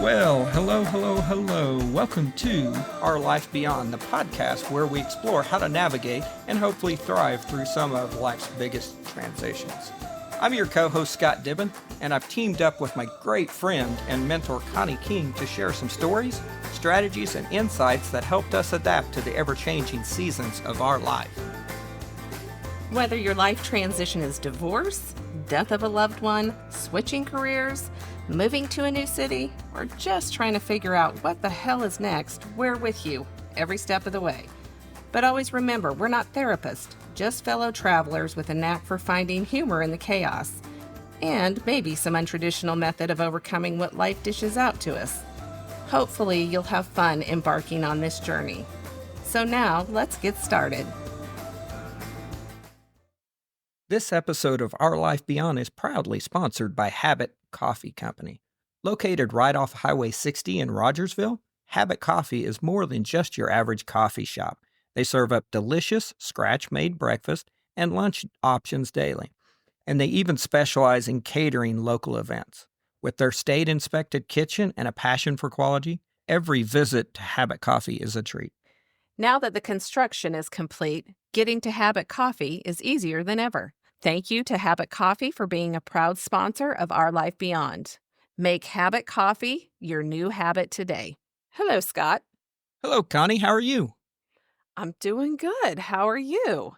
Well, hello. Welcome to Our Life Beyond, the podcast where we explore how to navigate and hopefully thrive through some of life's biggest transitions. I'm your co-host, Scott Dibben, and I've teamed up with my great friend and mentor, Connie King, to share some stories, strategies, and insights that helped us adapt to the ever-changing seasons of our life. Whether your life transition is divorce, death of a loved one, switching careers, moving to a new city, or just trying to figure out what the hell is next, we're with you every step of the way. But always remember, we're not therapists, just fellow travelers with a knack for finding humor in the chaos, and maybe some untraditional method of overcoming what life dishes out to us. Hopefully, you'll have fun embarking on this journey. So now, let's get started. This episode of Our Life Beyond is proudly sponsored by Habit Coffee Company. Located right off Highway 60 in Rogersville, Habit Coffee is more than just your average coffee shop. They serve up delicious, scratch-made breakfast and lunch options daily. And they even specialize in catering local events. With their state-inspected kitchen and a passion for quality, every visit to Habit Coffee is a treat. Now that the construction is complete, getting to Habit Coffee is easier than ever. Thank you to Habit Coffee for being a proud sponsor of Our Life Beyond. Make Habit Coffee your new habit today. Hello, Scott. Hello, Connie. How are you? I'm doing good. How are you?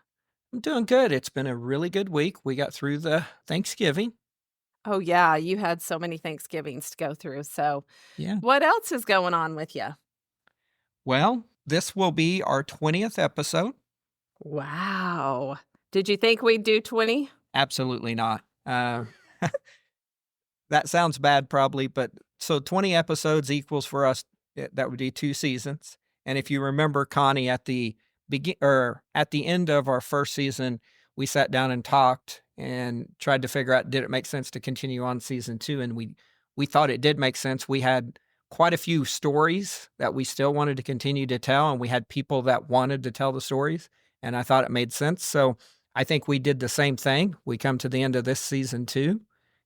I'm doing good. It's been a really good week. We got through the Thanksgiving. Oh, yeah. You had so many Thanksgivings to go through. So Yeah. what else is going on with you? Well, this will be our 20th episode. Wow. Did you think we'd do 20? Absolutely not. That sounds bad probably, but so 20 episodes equals for us, that would be 2 seasons. And if you remember, Connie, at the end of our first season, we sat down and talked and tried to figure out, did it make sense to continue on season 2? And we thought it did make sense. We had quite a few stories that we still wanted to continue to tell, and we had people that wanted to tell the stories, and I thought it made sense. So I think we did the same thing. We come to the end of this season 2,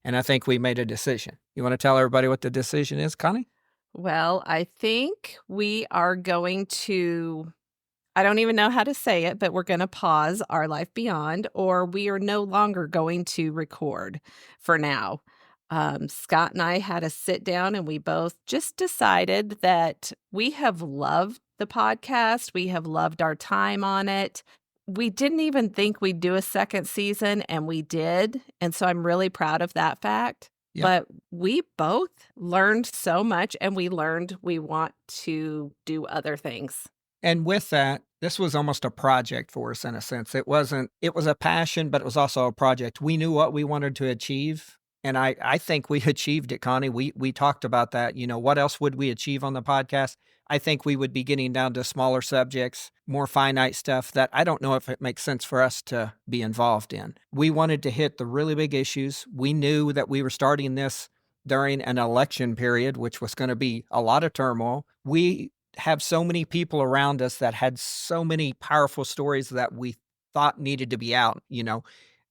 and I think we made a decision. You want to tell everybody what the decision is, Connie? Well, I think we are going to, I don't even know how to say it, but we're going to pause Our Life Beyond, or we are no longer going to record for now. Scott and I had a sit down and we both just decided that we have loved the podcast. We have loved our time on it. We didn't even think we'd do a second season, and we did. And so I'm really proud of that fact. Yep. But we both learned so much, and we learned we want to do other things. And with that, this was almost a project for us in a sense. It was a passion, but it was also a project. We knew what we wanted to achieve. And I think we achieved it, Connie. We talked about that. You know, what else would we achieve on the podcast? I think we would be getting down to smaller subjects, more finite stuff that I don't know if it makes sense for us to be involved in. We wanted to hit the really big issues. We knew that we were starting this during an election period, which was going to be a lot of turmoil. We have so many people around us that had so many powerful stories that we thought needed to be out, you know,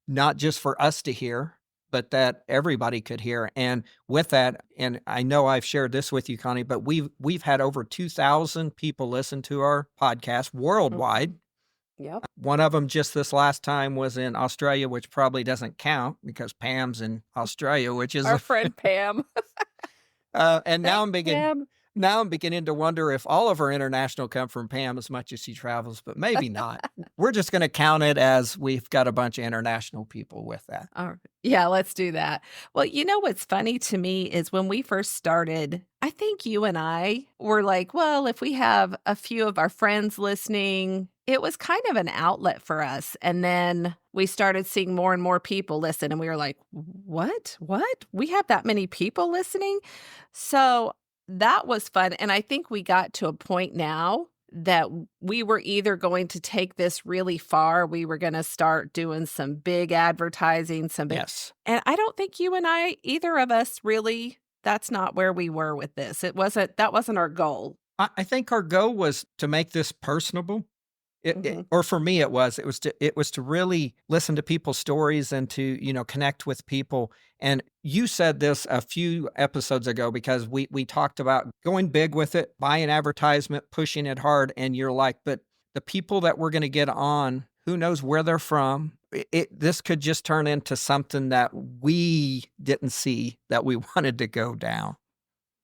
not just for us to hear, but that everybody could hear. And with that, and I know I've shared this with you, Connie, but we've had over 2,000 people listen to our podcast worldwide. Yep. One of them just this last time was in Australia, which probably doesn't count because Pam's in Australia, which is Our friend Pam. and now Pam. Now I'm beginning to wonder if all of our international come from Pam as much as she travels, but maybe not. We're just going to count it as we've got a bunch of international people with that. Yeah, let's do that. Well, you know what's funny to me is when we first started, I think you and I were like, well, if we have a few of our friends listening, it was kind of an outlet for us. And then we started seeing more and more people listen, and we were like, what? We have that many people listening? So that was fun. And I think we got to a point now that we were either going to take this really far. We were going to start doing some big advertising, Yes. And I don't think you and I, either of us really, that's not where we were with this. That wasn't our goal. I think our goal was to make this personable. Mhm. Or for me, it was to really listen to people's stories and to, connect with people. And you said this a few episodes ago because we talked about going big with it, buying advertisement, pushing it hard. And you're like, but the people that we're going to get on, who knows where they're from? This could just turn into something that we didn't see that we wanted to go down.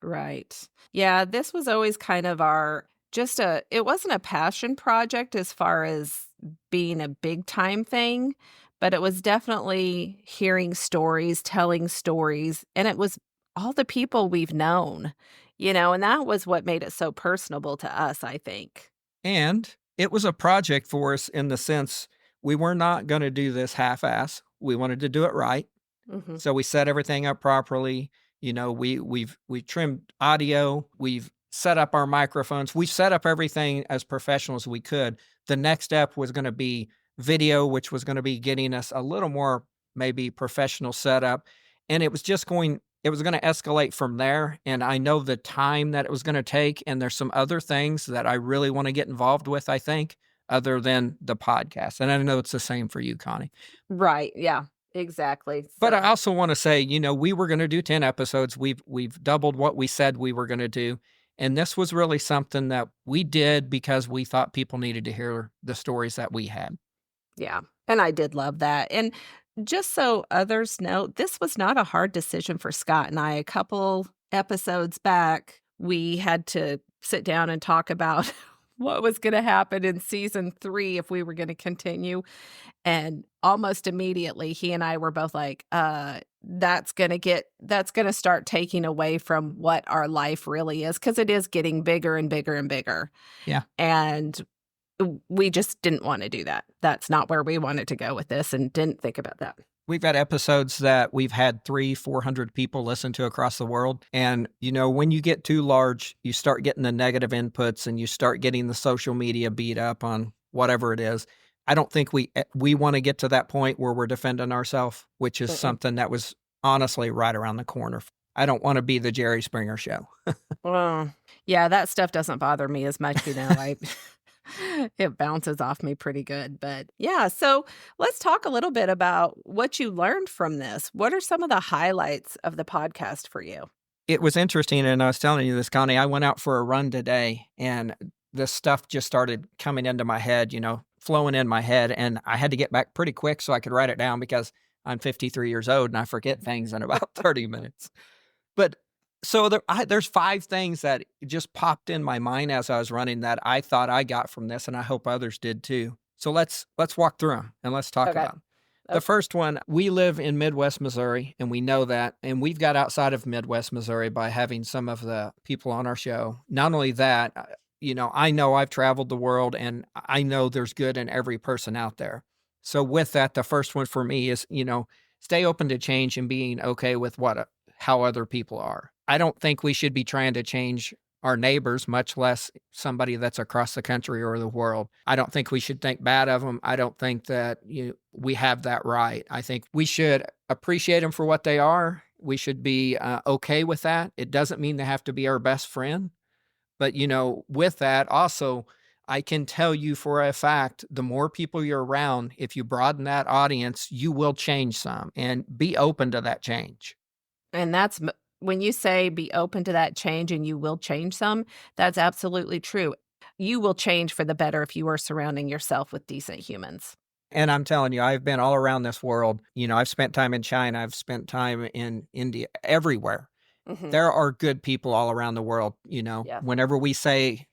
Right. Yeah, this was always kind of our just a it wasn't a passion project as far as being a big time thing, but it was definitely hearing stories, telling stories, and it was all the people we've known, and that was what made it so personable to us, I think. And it was a project for us in the sense we were not going to do this half ass. We wanted to do it right. Mhm. So we set everything up properly. We trimmed audio, we've set up our microphones, we've set up everything as professional as we could. The next step was going to be video, which was going to be getting us a little more maybe professional setup. And it was going to escalate from there. And I know the time that it was going to take. And there's some other things that I really want to get involved with, I think, other than the podcast. And I know it's the same for you, Connie. Right, yeah, exactly. But I So, also wanna say, we were gonna do 10 episodes. We've doubled what we said we were gonna do, and this was really something that we did because we thought people needed to hear the stories that we had. yeah, and I did love that, and just so others know, this was not a hard decision for Scott and I. A couple episodes back, we had to sit down and talk about what was gonna happen in season 3 if we were gonna continue, and almost immediately, he and I were both like, that's gonna start taking away from what our life really is, because it is getting bigger and bigger and bigger, Yeah. and we just didn't wanna do that. That's not where we wanted to go with this and didn't think about that. We've got episodes that we've had 400 people listen to across the world, and, when you get too large, you start getting the negative inputs and you start getting the social media beat up on whatever it is. I don't think we wanna get to that point where we're defending ourselves, which is Mm-mm. something that was honestly right around the corner. I don't wanna be the Jerry Springer show. Well, yeah, that stuff doesn't bother me as much, I it bounces off me pretty good, but yeah, so let's talk a little bit about what you learned from this. What are some of the highlights of the podcast for you? It was interesting, and I was telling you this, Connie, I went out for a run today, and this stuff just started coming into my head, flowing in my head, and I had to get back pretty quick so I could write it down because I'm 53 years old and I forget things in about 30 minutes. But so there's 5 things that just popped in my mind as I was running that I thought I got from this, and I hope others did too. So let's walk through them and let's talk Okay. about 'em. The Ok. first one, we live in Midwest Missouri, and we know that, and we've got outside of Midwest Missouri by having some of the people on our show. Not only that, I know I've traveled the world, and I know there's good in every person out there. So with that, the first one for me is, stay open to change and being okay with how other people are. I don't think we should be trying to change our neighbors, much less somebody that's across the country or the world. I don't think we should think bad of them. I don't think that we have that right. I think we should appreciate them for what they are. We should be okay with that. It doesn't mean they have to be our best friend. But, with that, also, I can tell you for a fact, the more people you're around, if you broaden that audience, you will change some and be open to that change. And when you say be open to that change and you will change some, that's absolutely true. You will change for the better if you are surrounding yourself with decent humans. And I'm telling you, I've been all around this world. I've spent time in China, I've spent time in India, everywhere. Mhm. There are good people all around the world. Yeah. Whenever we say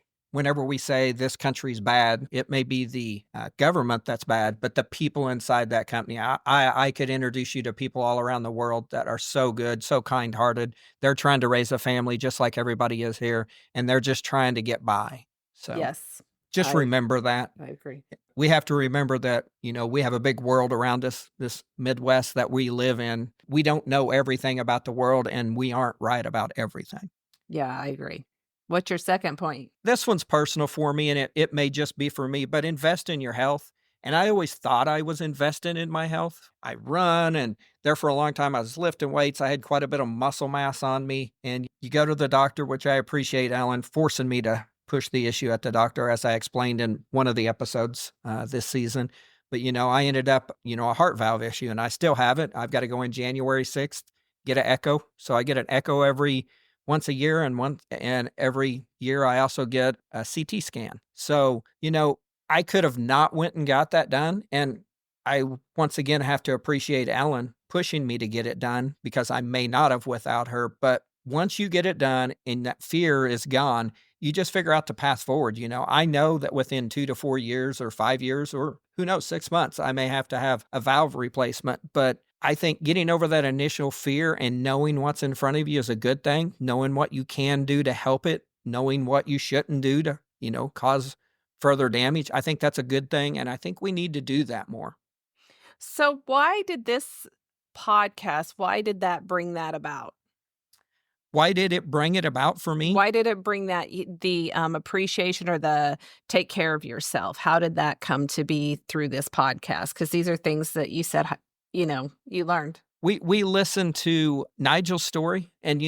this country's bad, it may be the government that's bad, but the people inside that company, I could introduce you to people all around the world that are so good, so kind-hearted. They're trying to raise a family just like everybody is here, and they're just trying to get by. So Yes. just I remember that. I agree. We have to remember that, we have a big world around us, this Midwest that we live in. We don't know everything about the world, and we aren't right about everything. Yeah, I agree. What's your second point? This one's personal for me, and it may just be for me, but invest in your health. And I always thought I was investing in my health. I run, and there for a long time I was lifting weights. I had quite a bit of muscle mass on me. And you go to the doctor, which I appreciate, Alan, forcing me to push the issue at the doctor, as I explained in one of the episodes this season. But, I ended up, a heart valve issue, and I still have it. I've got to go in January 6th, get an echo. So I get an echo every once a year, and every year I also get a CT scan. So, I could have not went and got that done. And I once again have to appreciate Ellen pushing me to get it done, because I may not have without her. But once you get it done and that fear is gone, you just figure out the path forward. I know that within 2 to 4 years or 5 years, or who knows, 6 months, I may have to have a valve replacement. But I think getting over that initial fear and knowing what's in front of you is a good thing. Knowing what you can do to help it, knowing what you shouldn't do to, cause further damage. I think that's a good thing. And I think we need to do that more. So why did this podcast, why did that bring that about? Why did it bring it about for me? Why did it bring that the appreciation or the take care of yourself? How did that come to be through this podcast? Because these are things that you said, you learned. We listened to Nigel's story, and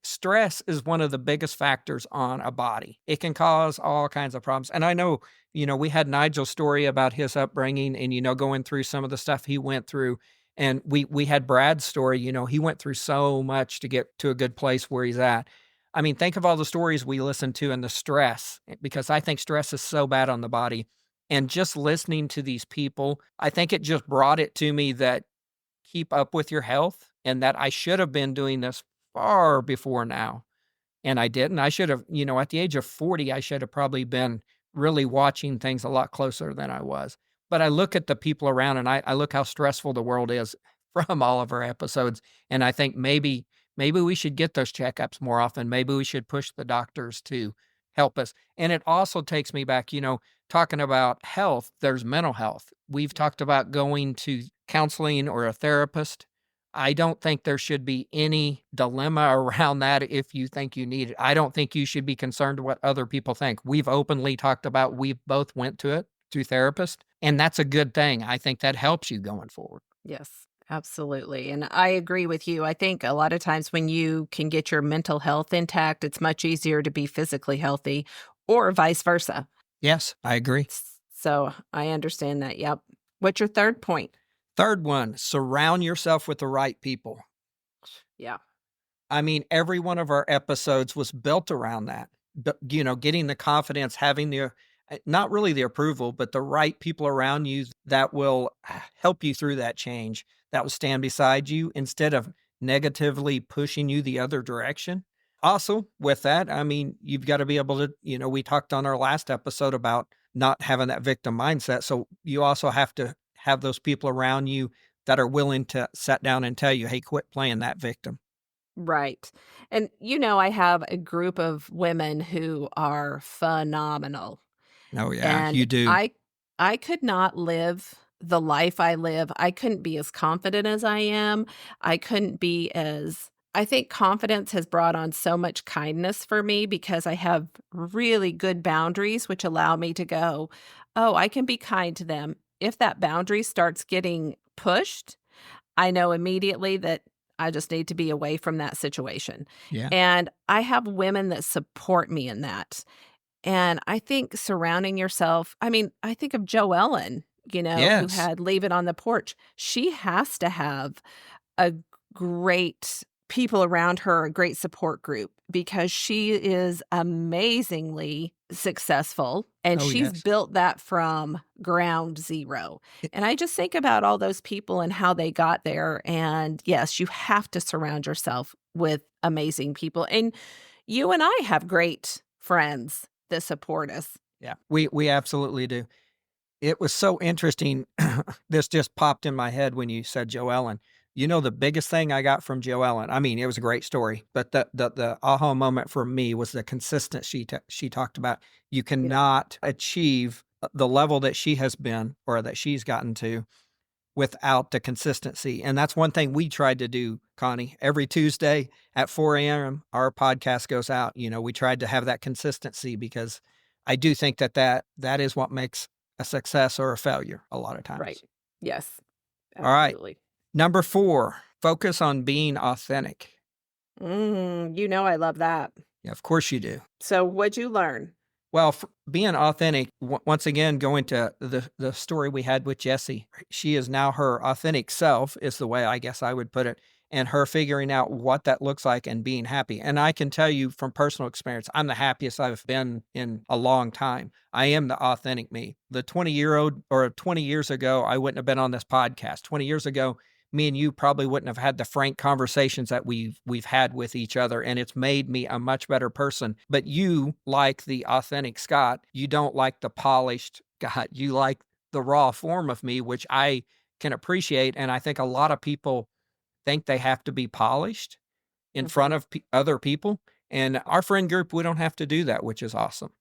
stress is one of the biggest factors on a body. It can cause all kinds of problems. And I know, we had Nigel's story about his upbringing and going through some of the stuff he went through. And we had Brad's story. He went through so much to get to a good place where he's at. I mean, think of all the stories we listened to and the stress, because I think stress is so bad on the body. And just listening to these people, I think it just brought it to me that keep up with your health, and that I should have been doing this far before now. And I didn't. I should have, at the age of 40, I should have probably been really watching things a lot closer than I was. But I look at the people around, and I look how stressful the world is from all of our episodes. And I think maybe we should get those checkups more often. Maybe we should push the doctors to help us. And it also takes me back, talking about health, there's mental health. We've talked about going to counseling or a therapist. I don't think there should be any dilemma around that if you think you need it. I don't think you should be concerned what other people think. We've openly talked about we both went to therapist, and that's a good thing. I think that helps you going forward. Yes, absolutely. And I agree with you. I think a lot of times when you can get your mental health intact, it's much easier to be physically healthy, or vice versa. Yes, I agree. So I understand that. Yep. What's your third point? Third one, surround yourself with the right people. Yeah. I mean, every one of our episodes was built around that. Getting the confidence, having the not really the approval, but the right people around you that will help you through that change, that will stand beside you instead of negatively pushing you the other direction. Also, with that, I mean, you've got to be able to, we talked on our last episode about not having that victim mindset. So you also have to have those people around you that are willing to sit down and tell you, hey, quit playing that victim. Right. And I have a group of women who are phenomenal. Oh, yeah, And you do. I could not live the life I live. I couldn't be as confident as I am. I couldn't be as I think confidence has brought on so much kindness for me because I have really good boundaries, which allow me to go, oh, I can be kind to them. If that boundary starts getting pushed, I know immediately that I just need to be away from that situation. Yeah. And I have women that support me in that. And I think surrounding yourself, I mean, I think of Joellen, who Yes. had Leave It on the Porch. She has to have a great people around her, a great support group, because she is amazingly successful and Oh, she's yes. built that from ground zero. And I just think about all those people and how they got there. And yes, you have to surround yourself with amazing people. And you and I have great friends that support us. Yeah, we absolutely do. It was so interesting. This just popped in my head when you said Joellen. The biggest thing I got from Joellen, I mean, it was a great story, but the aha moment for me was the consistency she talked about. You Yeah. cannot achieve the level that she has been or that she's gotten to without the consistency. And that's one thing we tried to do, Connie. Every Tuesday at 4 a.m., our podcast goes out. We tried to have that consistency because I do think that is what makes a success or a failure a lot of Right. times. Yes. All right. Absolutely. Number 4, focus on being authentic. I love that. Yeah, of course you do. So what'd you learn? Well, being authentic, once again, going to the story we had with Jessie, she is now her authentic self, is the way I guess I would put it, and her figuring out what that looks like and being happy. And I can tell you from personal experience, I'm the happiest I've been in a long time. I am the authentic me. The 20-year-old or 20 years ago, I wouldn't have been on this podcast. 20 years ago, me and you probably wouldn't have had the frank conversations that we've had with each other, and it's made me a much better person. But you like the authentic Scott. You don't like the polished Scott. You like the raw form of me, which I can appreciate. And I think a lot of people think they have to be polished in front Mhm. of other people. And our friend group, we don't have to do that, which is awesome.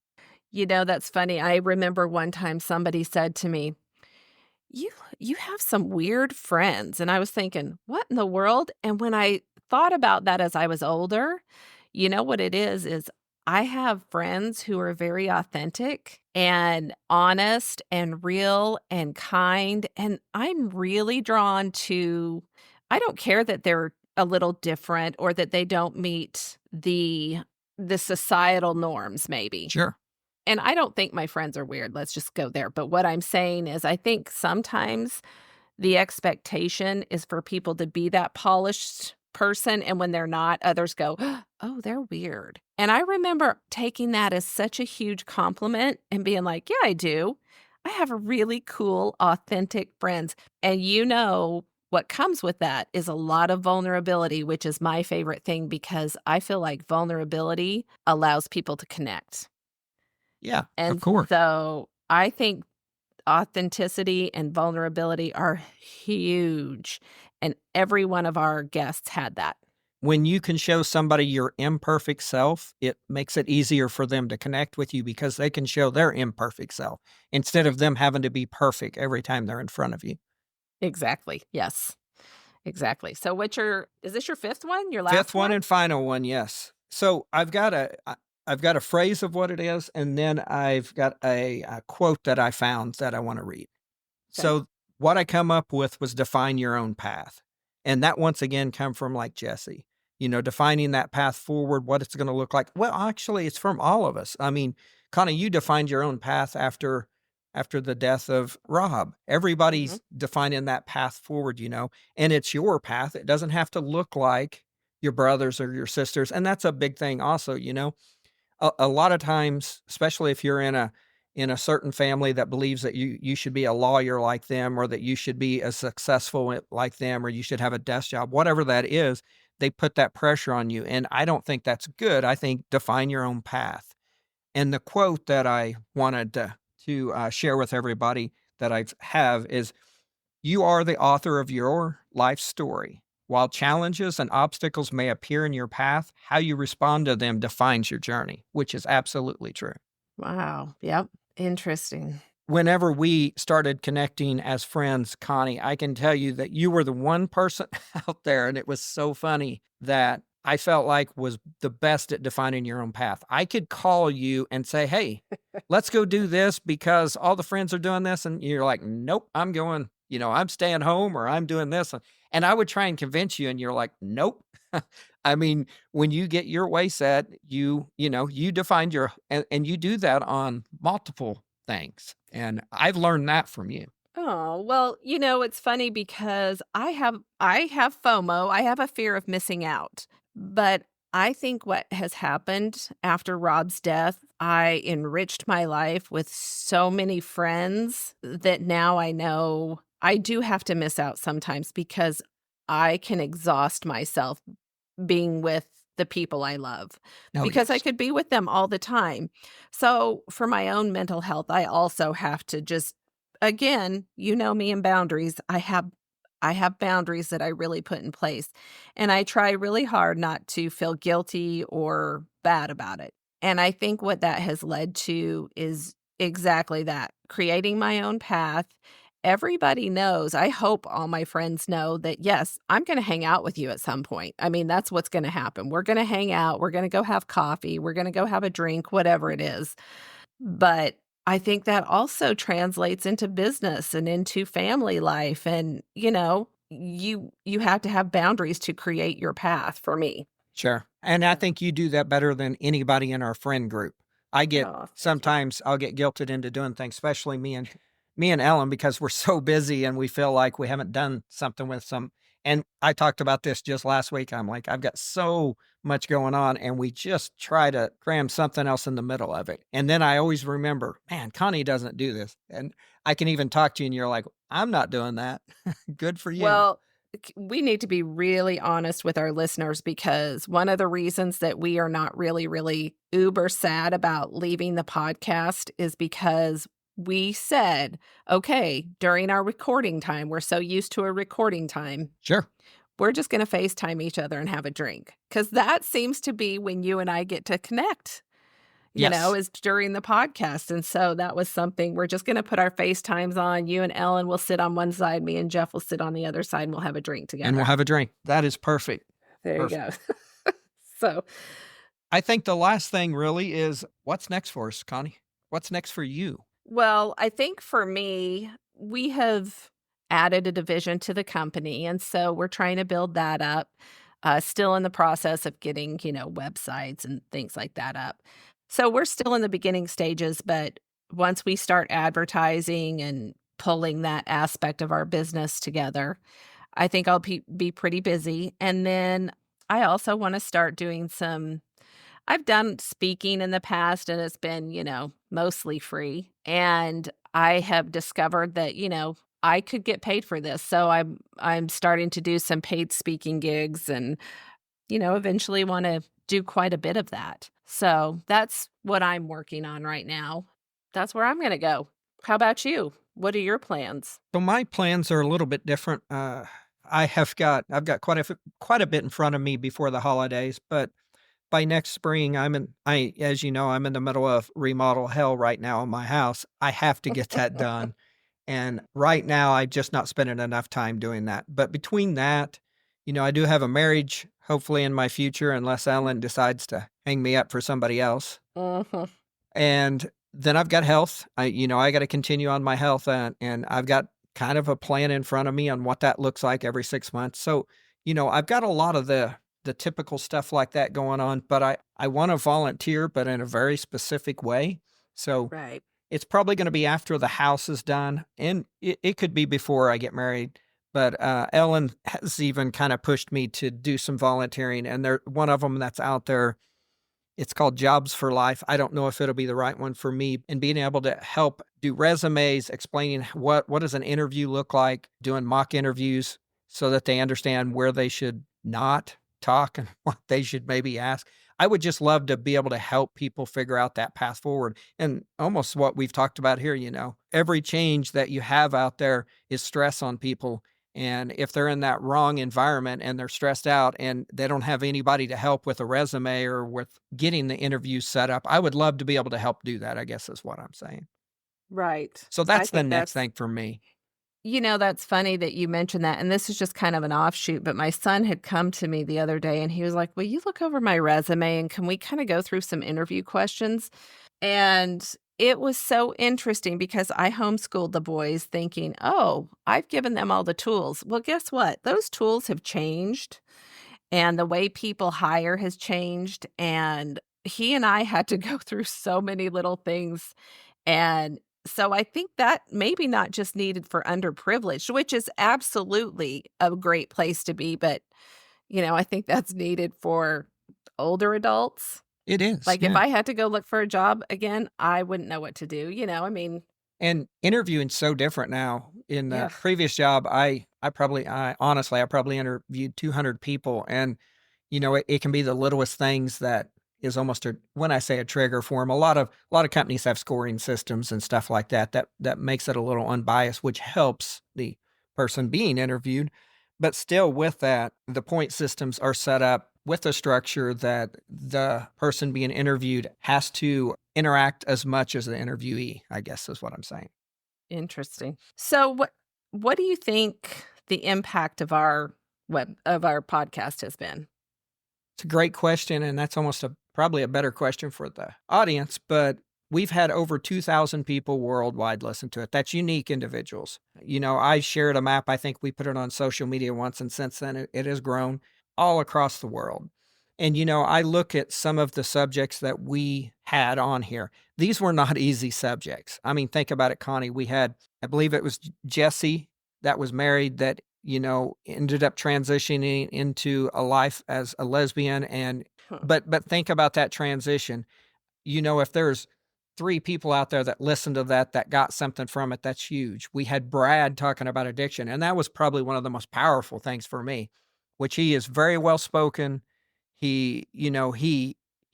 You know, that's funny. I remember one time somebody said to me, "You you have some weird friends." And I was thinking, "What in the world?" And when I thought about that as I was older, you know what it is I have friends who are very authentic and honest and real and kind, and I'm really drawn to I don't care that they're a little different or that they don't meet the societal norms maybe. Sure. And I don't think my friends are weird, let's just go there, but what I'm saying is I think sometimes the expectation is for people to be that polished person, and when they're not, others go, "Oh, they're weird." And I remember taking that as such a huge compliment and being like, "Yeah, I do. I have really cool, authentic friends." And you know what comes with that is a lot of vulnerability, which is my favorite thing because I feel like vulnerability allows people to connect. Yeah, of And course. so I think authenticity and vulnerability are huge, and every one of our guests had that. When you can show somebody your imperfect self, it makes it easier for them to connect with you because they can show their imperfect self instead of them having to be perfect every time they're in front of you. Exactly, yes, exactly. So what's your is this your 5th one? Your Fifth last one one? and final one, yes. So I've got a phrase of what it is, and then I've got a quote that I found that I want to read. Okay. So what I come up with was define your own path. And that once again come from like Jesse, defining that path forward, what it's going to look like. Well, actually it's from all of us. I mean, Connie, you defined your own path after the death of Rob. Mhm. Everybody's defining that path forward, and it's your path. It doesn't have to look like your brothers or your sisters. And that's a big thing also, a lot of times, especially if you're in a certain family that believes that you should be a lawyer like them, or that you should be as successful like them, or you should have a desk job, whatever that is, they put that pressure on you. And I don't think that's good. I think define your own path. And the quote that I wanted to share with everybody that I have is, you are the author of your life story. While challenges and obstacles may appear in your path, how you respond to them defines your journey, which is absolutely true. Wow, yep, interesting. Whenever we started connecting as friends, Connie, I can tell you that you were the one person out there, and it was so funny that I felt like was the best at defining your own path. I could call you and say, "Hey, let's go do this because all the friends are doing this." And you're like, "Nope, I'm going, I'm staying home or I'm doing this." And I would try and convince you, and you're like, "Nope." I mean, when you get your way set, you defined and you do that on multiple things. And I've learned that from you. Oh, well, you know, it's funny because I have FOMO, I have a fear of missing out. But I think what has happened after Rob's death, I enriched my life with so many friends that now I know I do have to miss out sometimes because I can exhaust myself being with the people I love Oh, because I yes. could be with them all the time. So, for my own mental health, I also have to just again, you know me and boundaries. I have boundaries that I really put in place, and I try really hard not to feel guilty or bad about it. And I think what that has led to is exactly that, creating my own path. Everybody knows, I hope all my friends know that, yes, I'm gonna hang out with you at some point. I mean, that's what's gonna happen. We're gonna hang out, we're gonna go have coffee, we're gonna go have a drink, whatever it is. But I think that also translates into business and into family life, and, you have to have boundaries to create your path for me. Sure. And I Yeah. think you do that better than anybody in our friend group. I get Oh, thank you. sometimes I'll get guilted into doing things, especially me and Ellen, because we're so busy and we feel like we haven't done something with some. And I talked about this just last week. I'm like, I've got so much going on, and we just try to cram something else in the middle of it. And then I always remember, man, Connie doesn't do this. And I can even talk to you and you're like, I'm not doing that. Good for you. Well, we need to be really honest with our listeners because one of the reasons that we are not really, really uber sad about leaving the podcast is because we said, okay, during our recording time, we're so used to a recording time, Sure. we're just going to FaceTime each other and have a drink. Because that seems to be when you and I get to connect, Yes. is during the podcast, and so that was something we're just gonna put our FaceTimes on, you and Ellen will sit on one side, me and Jeff will sit on the other side, and we'll have a drink And we'll together. have a drink. That is perfect. There you go. Perfect. So, I think the last thing really is what's next for us, Connie? What's next for you? well, I think for me, we have added a division to the company, and so we're trying to build that up, still in the process of getting, websites and things like that up. So we're still in the beginning stages, but once we start advertising and pulling that aspect of our business together, I think I'll be pretty busy. And then I also want to start doing I've done speaking in the past and it's been, mostly free. And I have discovered that, I could get paid for this. So I'm starting to do some paid speaking gigs and, eventually want to do quite a bit of that. So that's what I'm working on right now. That's where I'm going to go. How about you? What are your plans? So my plans are a little bit different. I've got quite a bit in front of me before the holidays, but by next spring, as you know, I'm in the middle of remodel hell right now in my house. I have to get that done. And right now, I'm just not spending enough time doing that. But between that, I do have a marriage, hopefully in my future, unless Ellen decides to hang me up for somebody else. Mhm. And then I've got health. I got to continue on my health, and I've got kind of a plan in front of me on what that looks like every 6 months. So, I've got a lot of the typical stuff like that going on, but I want to volunteer, but in a very specific way. So Right. it's probably going to be after the house is done, and it could be before I get married. But Ellen has even kind of pushed me to do some volunteering, and there one of them that's out there, it's called Jobs for Life. I don't know if it'll be the right one for me, and being able to help do resumes, explaining what does an interview look like, doing mock interviews so that they understand where they should not talk and what they should maybe ask. I would just love to be able to help people figure out that path forward. And almost what we've talked about here, every change that you have out there is stress on people. And if they're in that wrong environment and they're stressed out and they don't have anybody to help with a resume or with getting the interview set up, I would love to be able to help do that, I guess is what I'm saying. Right. So I that's the think next thing for me. that's funny that you mentioned that, and this is just kind of an offshoot, but my son had come to me the other day and he was like, "Will you look over my resume and can we kind of go through some interview questions?" And it was so interesting because I homeschooled the boys thinking, "Oh, I've given them all the tools." Well, guess what? Those tools have changed and the way people hire has changed, and he and I had to go through so many little things, and so I think that maybe not just needed for underprivileged, which is absolutely a great place to be, but, I think that's needed for older adults. It is, Like, if yeah. I had to go look for a job again, I wouldn't know what to do, I mean, And interviewing's so different now. In yeah. the previous job, I probably interviewed 200 people, and it can be the littlest things that is almost when I say a trigger for them. A lot of companies have scoring systems and stuff like that that makes it a little unbiased, which helps the person being interviewed. But still, with that, the point systems are set up with a structure that the person being interviewed has to interact as much as the interviewee, I guess is what I'm saying. Interesting. So what do you think the impact of our podcast has been? It's a great question, and that's almost probably a better question for the audience, but we've had over 2,000 people worldwide listen to it. That's unique individuals. I shared a map. I think we put it on social media once, and since then it has grown all across the world. And, I look at some of the subjects that we had on here. These were not easy subjects. I mean, think about it, Connie. We had, I believe it was Jesse that was married that, ended up transitioning into a life as a lesbian. And, Huh. but think about that transition. If there's 3 people out there that listened to that got something from it, that's huge. We had Brad talking about addiction, and that was probably one of the most powerful things for me, which he is very well spoken. He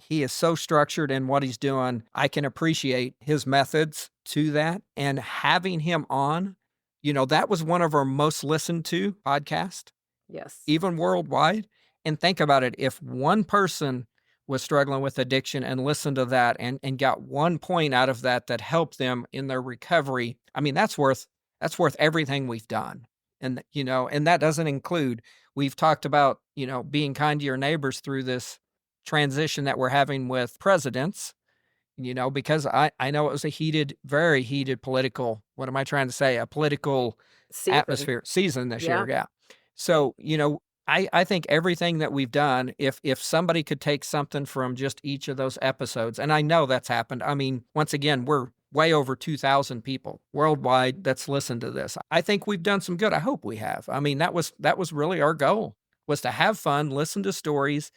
is so structured in what he's doing. I can appreciate his methods to that, and having him on, that was one of our most listened to podcast Yes. even worldwide. And think about it, if one person was struggling with addiction and listened to that and got 1 point out of that that helped them in their recovery, I mean, that's worth everything we've done. And that doesn't include we've talked about, being kind to your neighbors through this transition that we're having with presidents, because I know it was a heated, very heated political, what am I trying to say? A political Season. season this Yeah. year, yeah. So, I think everything that we've done, if somebody could take something from just each of those episodes, and I know that's happened. I mean, once again, we're way over 2,000 people worldwide that's listened to this. I think we've done some good. I hope we have. I mean, that was really our goal, was to have fun, listen to stories,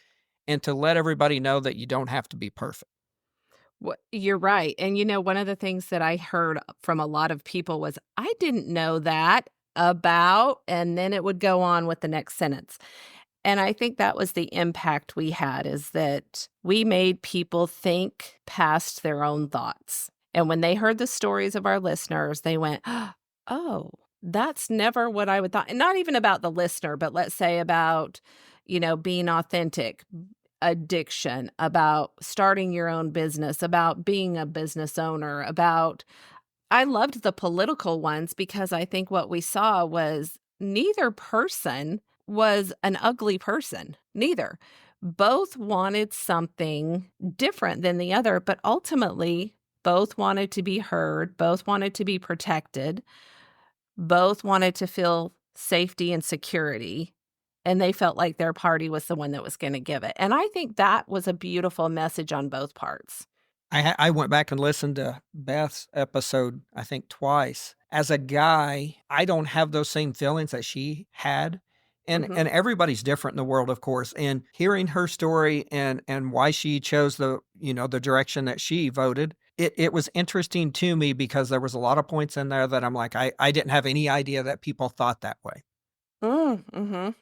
and to let everybody know that you don't have to be perfect. You're right, and, one of the things that I heard from a lot of people was, "I didn't know that about," and then it would go on with the next sentence, and I think that was the impact we had, is that we made people think past their own thoughts, and when they heard the stories of our listeners, they went, "Oh, that's never what I would thought," and not even about the listener, but let's say about, being authentic, addiction, about starting your own business, about being a business owner, about I loved the political ones because I think what we saw was neither person was an ugly person. Neither. Both wanted something different than the other, but ultimately both wanted to be heard, both wanted to be protected, both wanted to feel safety and security, and they felt like their party was the one that was gonna give it, and I think that was a beautiful message on both parts. I went back and listened to Beth's episode, I think twice. As a guy, I don't have those same feelings that she had. And Mhm. and everybody's different in the world, of course. And hearing her story and why she chose the direction that she voted, it was interesting to me because there was a lot of points in there that I'm like, I didn't have any idea that people thought that way. Mhm.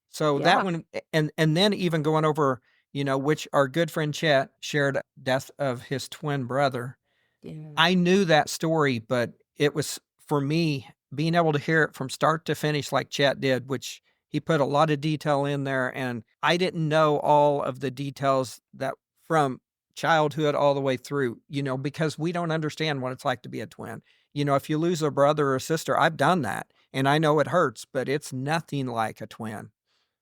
So that Yeah. one, and then even going over, which our good friend Chet shared death of his twin brother. Yeah. I knew that story, but it was for me being able to hear it from start to finish like Chet did, which he put a lot of detail in there, and I didn't know all of the details that from childhood all the way through, because we don't understand what it's like to be a twin. If you lose a brother or sister, I've done that, and I know it hurts, but it's nothing like a twin.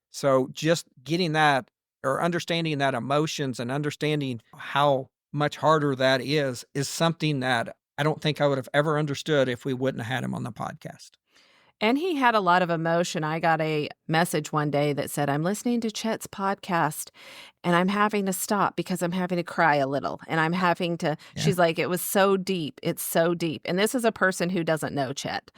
So just getting that or understanding that emotions and understanding how much harder that is something that I don't think I would have ever understood if we wouldn't have had him on the podcast. And he had a lot of emotion. I got a message one day that said, "I'm listening to Chet's podcast and I'm having to stop because I'm having to cry a little, and I'm having to," Yeah. she's like, "It was so deep. It's so deep." And this is a person who doesn't know Chet.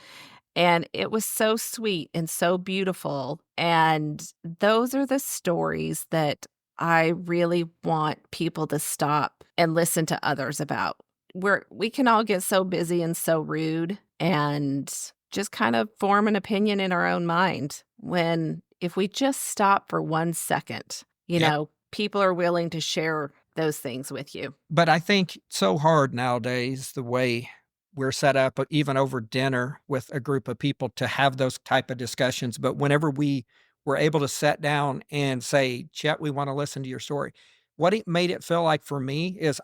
And it was so sweet and so beautiful, and those are the stories that I really want people to stop and listen to others about. We can all get so busy and so rude and just kind of form an opinion in our own mind when if we just stop for 1 second, Yep. people are willing to share those things with you. But I think so hard nowadays, the way we're set up, even over dinner with a group of people to have those type of discussions. But whenever we were able to sit down and say, Chet, we want to listen to your story. What it made it feel like for me is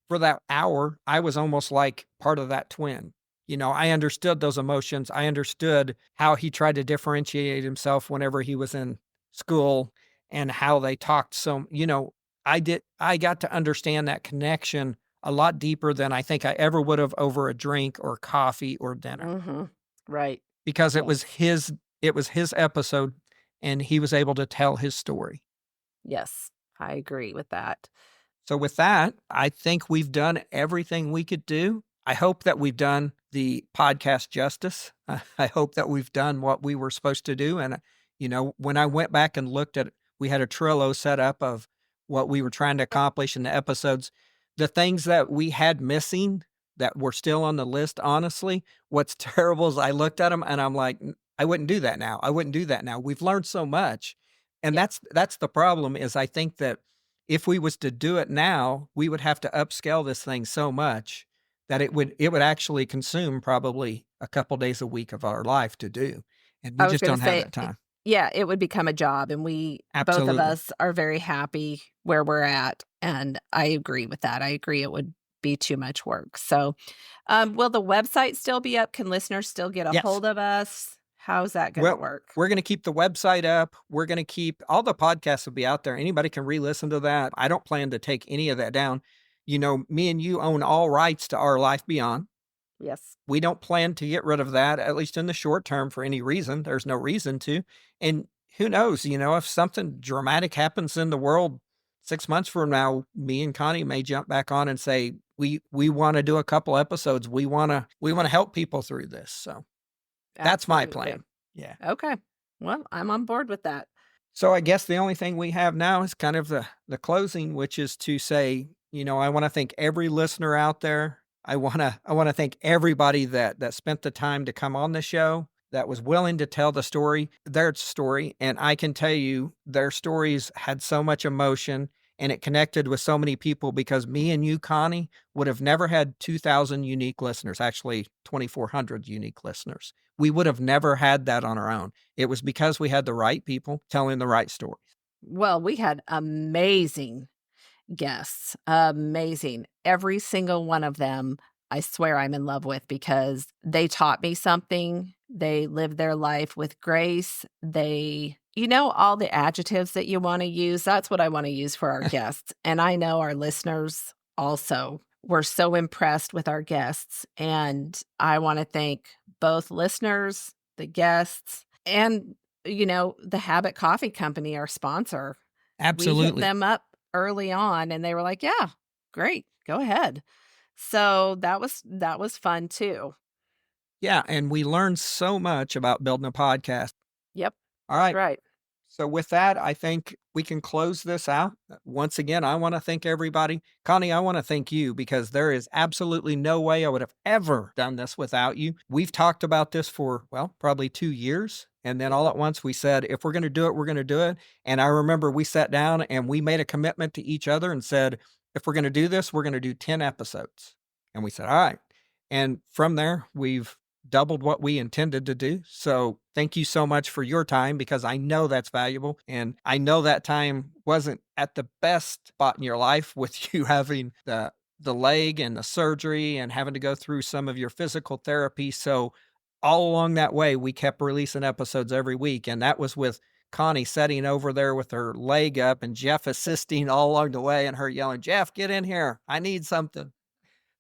for that hour, I was almost like part of that twin. I understood those emotions. I understood how he tried to differentiate himself whenever he was in school and how they talked. I got to understand that connection a lot deeper than I think I ever would have over a drink or coffee or dinner Mhm. Right. because it was Yes. his it was his episode and he was able to tell his story. Yes. I agree with that. So with that, I think we've done everything we could do. I hope that we've done the podcast justice. I hope that we've done what we were supposed to do. And, when I went back and looked at, we had a Trello set up of what we were trying to accomplish in the episodes, the things that we had missing that were still on the list, honestly, what's terrible is I looked at them and I'm like, I wouldn't do that now. I wouldn't do that now. We've learned so much. And Yeah. that's the problem is I think that if we was to do it now, we would have to upscale this thing so much that it would actually consume probably a couple days a week of our life to do, and we I was just gonna don't have say, that time. yeah, it would become a job, and we both of Absolutely. us are very happy where we're at, and I agree with that. I agree it would be too much work. So, will the website still be up? Can listeners still get a Yes. hold of us? How's that gonna Well, work? we're gonna keep the website up. We're gonna keep all the podcasts will be out there. Anybody can re-listen to that. I don't plan to take any of that down. Me and you own all rights to Our Life Beyond. Yes. We don't plan to get rid of that, at least in the short term for any reason. There's no reason to. And who knows, if something dramatic happens in the world 6 months from now, me and Connie may jump back on and say, we want to do a couple episodes. We want to help people through this. So that's my Absolutely. plan. Yeah. Okay. Well, I'm on board with that. So I guess the only thing we have now is kind of the closing, which is to say, I want to thank every listener out there. I want to thank everybody that spent the time to come on the show, that was willing to tell their story, and I can tell you their stories had so much emotion and it connected with so many people because me and you, Connie, would have never had 2,000 unique listeners, actually 2,400 unique listeners. We would have never had that on our own. It was because we had the right people telling the right stories. Well, we had amazing guests, amazing. Every single one of them, I swear I'm in love with because they taught me something. They lived their life with grace. All the adjectives that you want to use. That's what I want to use for our guests. And I know our listeners also were so impressed with our guests. And I want to thank both listeners, the guests, and, the Habit Coffee Company, our sponsor. We hit Absolutely. them up early on and they were like, "Yeah, great, go ahead." So that was fun too. Yeah, and we learned so much about building a podcast. Yep, All that's right. right. So with that, I think we can close this out. Once again, I want to thank everybody. Connie, I want to thank you because there is absolutely no way I would have ever done this without you. We've talked about this for, well, probably 2 years. And then Yep. all at once we said, if we're going to do it, we're going to do it. And I remember we sat down and we made a commitment to each other and said, if we're going to do this, we're going to do 10 episodes. And we said, all right. And from there, we've doubled what we intended to do. So thank you so much for your time because I know that's valuable. And I know that time wasn't at the best spot in your life with you having the leg and the surgery and having to go through some of your physical therapy. So all along that way, we kept releasing episodes every week. And that was with Connie sitting over there with her leg up and Jeff assisting all along the way and her yelling, Jeff, get in here. I need something.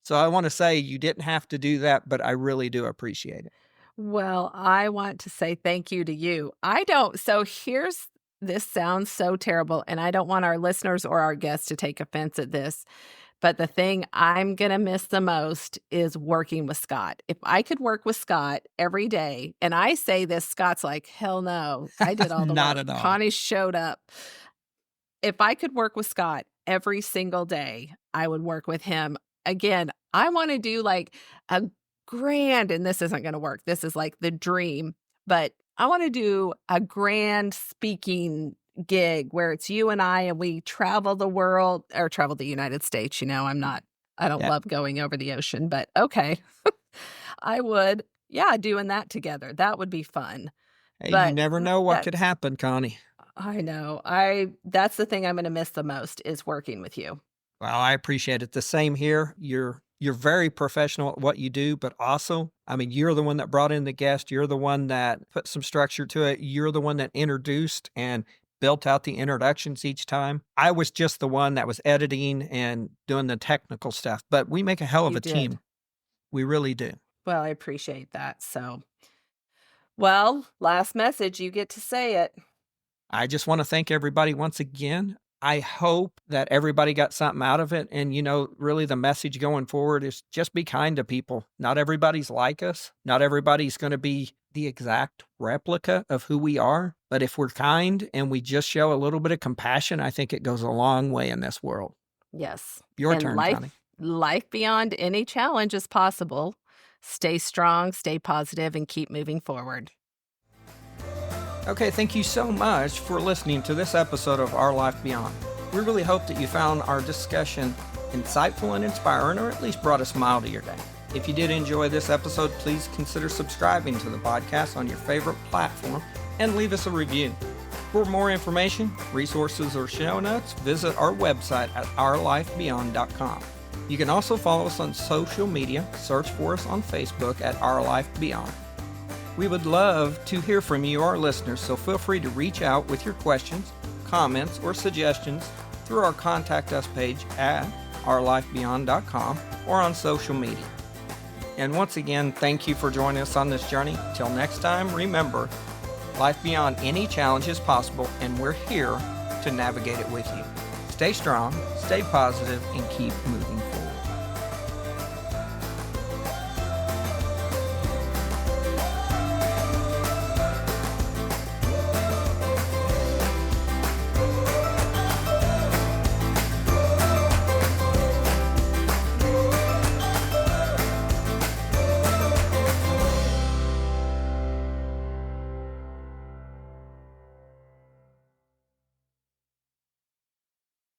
So I want to say you didn't have to do that, but I really do appreciate it. Well, I want to say thank you to you. I don't so here's this sounds so terrible, and I don't want our listeners or our guests to take offense at this, but the thing I'm gonna miss the most is working with Scott. If I could work with Scott every day, and I say this, Scott's like, "Hell no, I did all the Not work. at all. Connie showed up." If I could work with Scott every single day, I would work with him. Again, I wanna do, like, a grand and this isn't gonna work, this is, like, the dream, but I wanna do a grand speaking gig where it's you and I, and we travel the world or travel the United States, I don't Yeah. love going over the ocean, but okay. I would. Yeah, doing that together, that would be fun, Hey, you but never know what could that's happen, Connie. I know. That's the thing I'm gonna miss the most is working with you. Well, I appreciate it. The same here. You're very professional at what you do, but also, I mean, you're the one that brought in the guest. You're the one that put some structure to it. You're the one that introduced and built out the introductions each time. I was just the one that was editing and doing the technical stuff, but we make a hell of You a did. team. We really do. Well, I appreciate that, so well, last message, you get to say it. I just want to thank everybody once again. I hope that everybody got something out of it. And, really the message going forward is just be kind to people. Not everybody's like us. Not everybody's going to be the exact replica of who we are. But if we're kind and we just show a little bit of compassion, I think it goes a long way in this world. Yes. Your And turn, Connie. life beyond any challenge is possible. Stay strong, stay positive, and keep moving forward. Okay, thank you so much for listening to this episode of Our Life Beyond. We really hope that you found our discussion insightful and inspiring, or at least brought a smile to your day. If you did enjoy this episode, please consider subscribing to the podcast on your favorite platform and leave us a review. For more information, resources, or show notes, visit our website at ourlifebeyond.com. You can also follow us on social media. Search for us on Facebook at Our Life Beyond. We would love to hear from you, our listeners, so feel free to reach out with your questions, comments, or suggestions through our Contact Us page at ourlifebeyond.com or on social media. And once again, thank you for joining us on this journey. Till next time, remember, life beyond any challenge is possible, and we're here to navigate it with you. Stay strong, stay positive, and keep moving forward.